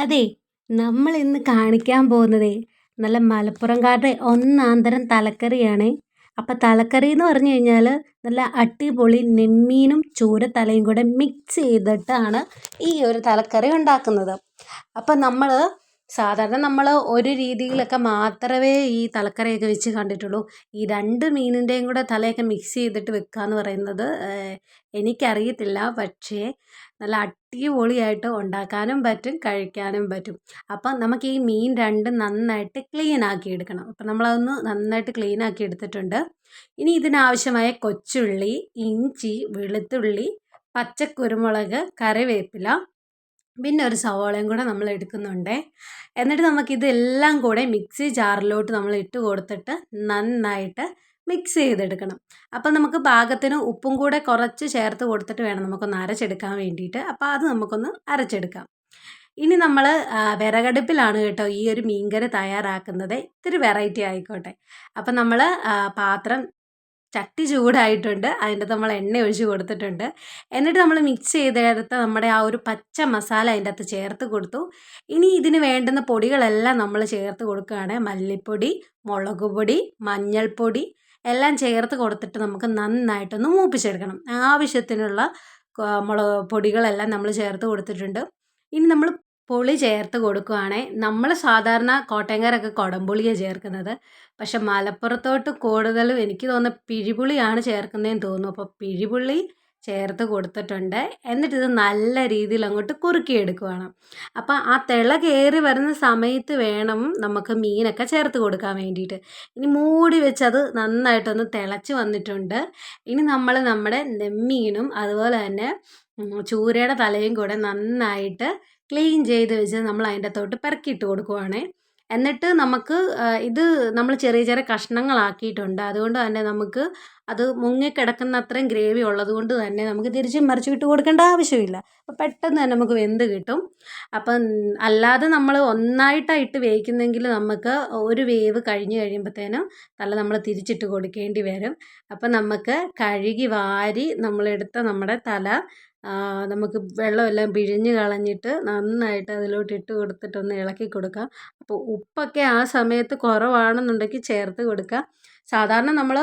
അതെ, നമ്മൾ ഇന്ന് കാണിക്കാൻ പോകുന്നതേ നല്ല മലപ്പുറംകാരുടെ ഒന്നാന്തരം തലക്കറിയാണ്. അപ്പം തലക്കറി എന്ന് പറഞ്ഞു കഴിഞ്ഞാൽ നല്ല അടിപൊളി നെന്മീനും ചൂരത്തലയും കൂടെ മിക്സ് ചെയ്തിട്ടാണ് ഈ ഒരു തലക്കറി ഉണ്ടാക്കുന്നത്. അപ്പം സാധാരണ നമ്മൾ ഒരു രീതിയിലൊക്കെ മാത്രമേ ഈ തലക്കറിയൊക്കെ വെച്ച് കണ്ടിട്ടുള്ളൂ. ഈ രണ്ട് മീനിൻ്റെയും കൂടെ തലയൊക്കെ മിക്സ് ചെയ്തിട്ട് വെക്കുക എന്ന് പറയുന്നത് എനിക്കറിയത്തില്ല. പക്ഷേ നല്ല അടിപൊളിയായിട്ട് ഉണ്ടാക്കാനും പറ്റും, കഴിക്കാനും പറ്റും. അപ്പം നമുക്ക് ഈ മീൻ രണ്ടും നന്നായിട്ട് ക്ലീൻ ആക്കി എടുക്കണം. അപ്പം നമ്മളതൊന്ന് നന്നായിട്ട് ക്ലീൻ ആക്കി എടുത്തിട്ടുണ്ട്. ഇനി ഇതിനാവശ്യമായ കൊച്ചുള്ളി, ഇഞ്ചി, വെളുത്തുള്ളി, പച്ചക്കുരുമുളക്, കറിവേപ്പില, പിന്നെ ഒരു സവാളയും കൂടെ നമ്മൾ എടുക്കുന്നുണ്ട്. എന്നിട്ട് നമുക്കിതെല്ലാം കൂടെ മിക്സി ജാറിലോട്ട് നമ്മൾ ഇട്ട് കൊടുത്തിട്ട് നന്നായിട്ട് മിക്സ് ചെയ്തെടുക്കണം. അപ്പം നമുക്ക് പാകത്തിന് ഉപ്പും കൂടെ കുറച്ച് ചേർത്ത് കൊടുത്തിട്ട് വേണം നമുക്കൊന്ന് അരച്ചെടുക്കാൻ വേണ്ടിയിട്ട്. അപ്പോൾ അത് നമുക്കൊന്ന് അരച്ചെടുക്കാം. ഇനി നമ്മൾ വിറകടുപ്പിലാണ് കേട്ടോ ഈ ഒരു മീൻകറി തയ്യാറാക്കുന്നത്. ഇത്തിരി വെറൈറ്റി ആയിക്കോട്ടെ. അപ്പം നമ്മൾ പാത്രം ചട്ടി ചൂടായിട്ടുണ്ട്. അതിൻ്റെ നമ്മൾ എണ്ണ ഒഴിച്ച് കൊടുത്തിട്ടുണ്ട്. എന്നിട്ട് നമ്മൾ മിക്സ് ചെയ്തെടുത്ത നമ്മുടെ ആ ഒരു പച്ച മസാല അതിൻ്റെ അകത്ത് ചേർത്ത് കൊടുത്തു. ഇനി ഇതിന് വേണ്ടുന്ന പൊടികളെല്ലാം നമ്മൾ ചേർത്ത് കൊടുക്കുകയാണ്. മല്ലിപ്പൊടി, മുളക് പൊടി, മഞ്ഞൾപ്പൊടി എല്ലാം ചേർത്ത് കൊടുത്തിട്ട് നമുക്ക് നന്നായിട്ടൊന്ന് മൂപ്പിച്ചെടുക്കണം. ആവശ്യത്തിനുള്ള പൊടികളെല്ലാം നമ്മൾ ചേർത്ത് കൊടുത്തിട്ടുണ്ട്. ഇനി നമ്മൾ പുളി ചേർത്ത് കൊടുക്കുകയാണെങ്കിൽ നമ്മൾ സാധാരണ കോട്ടയംകാരൊക്കെ കുടംപുളിയാണ് ചേർക്കുന്നത്. പക്ഷെ മലപ്പുറത്തോട്ട് കൂടുതലും എനിക്ക് തോന്നുന്നത് പിഴിപുളിയാണ് ചേർക്കുന്നതെന്ന് തോന്നുന്നു. അപ്പോൾ പിഴിപുളി ചേർത്ത് കൊടുത്തിട്ടുണ്ട്. എന്നിട്ട് ഇത് നല്ല രീതിയിൽ അങ്ങോട്ട് കുറുക്കിയെടുക്കുകയാണ്. അപ്പോൾ ആ തിള കയറി വരുന്ന സമയത്ത് വേണം നമുക്ക് മീനൊക്കെ ചേർത്ത് കൊടുക്കാൻ വേണ്ടിയിട്ട്. ഇനി മൂടി വെച്ചത് നന്നായിട്ടൊന്ന് തിളച്ച് വന്നിട്ടുണ്ട്. ഇനി നമ്മൾ നമ്മുടെ നെമ്മീനും അതുപോലെ തന്നെ ചൂരയുടെ തലയും കൂടെ നന്നായിട്ട് ക്ലീൻ ചെയ്ത് വെച്ച് നമ്മൾ അതിൻ്റെ അകത്തോട്ട് പെറുക്കിയിട്ട് കൊടുക്കുവാണ്. എന്നിട്ട് നമുക്ക് ഇത് നമ്മൾ ചെറിയ ചെറിയ കഷ്ണങ്ങളാക്കിയിട്ടുണ്ട്. അതുകൊണ്ട് തന്നെ നമുക്ക് അത് മുങ്ങിക്കിടക്കുന്ന അത്രയും ഗ്രേവി ഉള്ളത് കൊണ്ട് തന്നെ നമുക്ക് തിരിച്ചും മറിച്ചും ഇട്ട് കൊടുക്കേണ്ട ആവശ്യമില്ല. അപ്പോൾ പെട്ടെന്ന് തന്നെ നമുക്ക് വെന്ത് കിട്ടും. അപ്പം അല്ലാതെ നമ്മൾ ഒന്നായിട്ടായിട്ട് വേവിക്കുന്നെങ്കിൽ നമുക്ക് ഒരു വേവ് കഴിഞ്ഞ് കഴിയുമ്പോഴത്തേനും നമ്മൾ തിരിച്ചിട്ട് കൊടുക്കേണ്ടി വരും. അപ്പം നമുക്ക് കഴുകി വാരി നമ്മളെടുത്ത നമ്മുടെ തല നമുക്ക് വെള്ളമെല്ലാം പിഴിഞ്ഞ് കളഞ്ഞിട്ട് നന്നായിട്ട് അതിലോട്ട് ഇട്ട് കൊടുത്തിട്ടൊന്ന് ഇളക്കി കൊടുക്കാം. അപ്പോൾ ഉപ്പൊക്കെ ആ സമയത്ത് കുറവാണെന്നുണ്ടെങ്കിൽ ചേർത്ത് കൊടുക്കുക. സാധാരണ നമ്മൾ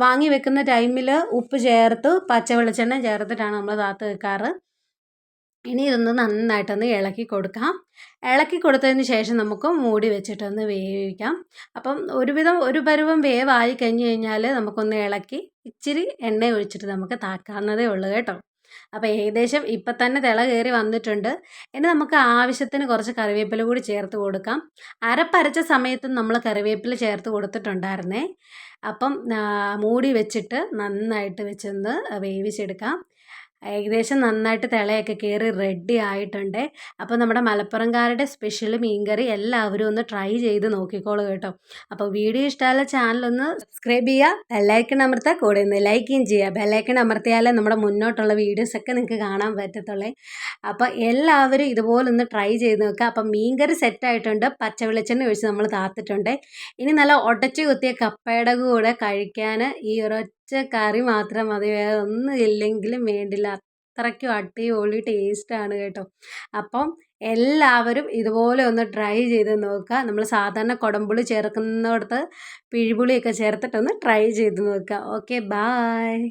വാങ്ങി വെക്കുന്ന ടൈമിൽ ഉപ്പ് ചേർത്ത് പച്ച വെളിച്ചെണ്ണ ചേർത്തിട്ടാണ് നമ്മൾ താത്ത് വെക്കാറ്. ഇനി ഇതൊന്ന് നന്നായിട്ടൊന്ന് ഇളക്കി കൊടുക്കാം. ഇളക്കി കൊടുത്തതിന് ശേഷം നമുക്ക് മൂടി വെച്ചിട്ടൊന്ന് വേവിക്കാം. അപ്പം ഒരുവിധം ഒരു പരുവം വേവായി കഴിഞ്ഞ് കഴിഞ്ഞാൽ നമുക്കൊന്ന് ഇളക്കി ഇച്ചിരി എണ്ണ ഒഴിച്ചിട്ട് നമുക്ക് താക്കാവുന്നതേ ഉള്ളൂ കേട്ടോ. അപ്പോൾ ഏകദേശം ഇപ്പം തന്നെ തിള കയറി വന്നിട്ടുണ്ട്. ഇനി നമുക്ക് ആവശ്യത്തിന് കുറച്ച് കറിവേപ്പില കൂടി ചേർത്ത് കൊടുക്കാം. അരപ്പരച്ച സമയത്തും നമ്മൾ കറിവേപ്പില ചേർത്ത് കൊടുത്തിട്ടുണ്ടായിരുന്നേ. അപ്പം മൂടി വെച്ചിട്ട് നന്നായിട്ട് വെച്ചൊന്ന് വേവിച്ചെടുക്കാം. ഏകദേശം നന്നായിട്ട് തിളയൊക്കെ കയറി റെഡി ആയിട്ടുണ്ട്. അപ്പോൾ നമ്മുടെ മലപ്പുറംകാരുടെ സ്പെഷ്യൽ മീൻകറി എല്ലാവരും ഒന്ന് ട്രൈ ചെയ്ത് നോക്കിക്കോളൂ കേട്ടോ. അപ്പോൾ വീഡിയോ ഇഷ്ടമായ ചാനലൊന്ന് സബ്സ്ക്രൈബ് ചെയ്യുക, ബെല്ലൈക്കൺ അമർത്തുക, കൂടെ ഒന്ന് ലൈക്കും ചെയ്യുക. ബെല്ലൈക്കൺ അമർത്തിയാലേ നമ്മുടെ മുന്നോട്ടുള്ള വീഡിയോസൊക്കെ നിങ്ങൾക്ക് കാണാൻ പറ്റത്തുള്ളേ. അപ്പോൾ എല്ലാവരും ഇതുപോലൊന്ന് ട്രൈ ചെയ്ത് നോക്കുക. അപ്പം മീൻകറി സെറ്റായിട്ടുണ്ട്. പച്ച വെളിച്ചെണ്ണ ഒഴിച്ച് നമ്മൾ താത്തിട്ടുണ്ട്. ഇനി നല്ല ഉടച്ച് കുത്തിയ കപ്പയുടെ കൂടെ കഴിക്കാൻ ഈ ഒരൊറ്റ കറി മാത്രം മതി, വേറെ ഒന്നും ഇല്ലെങ്കിലും വേണ്ടില്ല. അത്രയ്ക്കും അടിപൊളി ടേസ്റ്റാണ് കേട്ടോ. അപ്പം എല്ലാവരും ഇതുപോലെ ഒന്ന് ട്രൈ ചെയ്ത് നോക്കുക. നമ്മൾ സാധാരണ കുടംപുളി ചേർക്കുന്നിടത്ത് പിഴിപുളിയൊക്കെ ചേർത്തിട്ടൊന്ന് ട്രൈ ചെയ്ത് നോക്കുക. Okay, bye.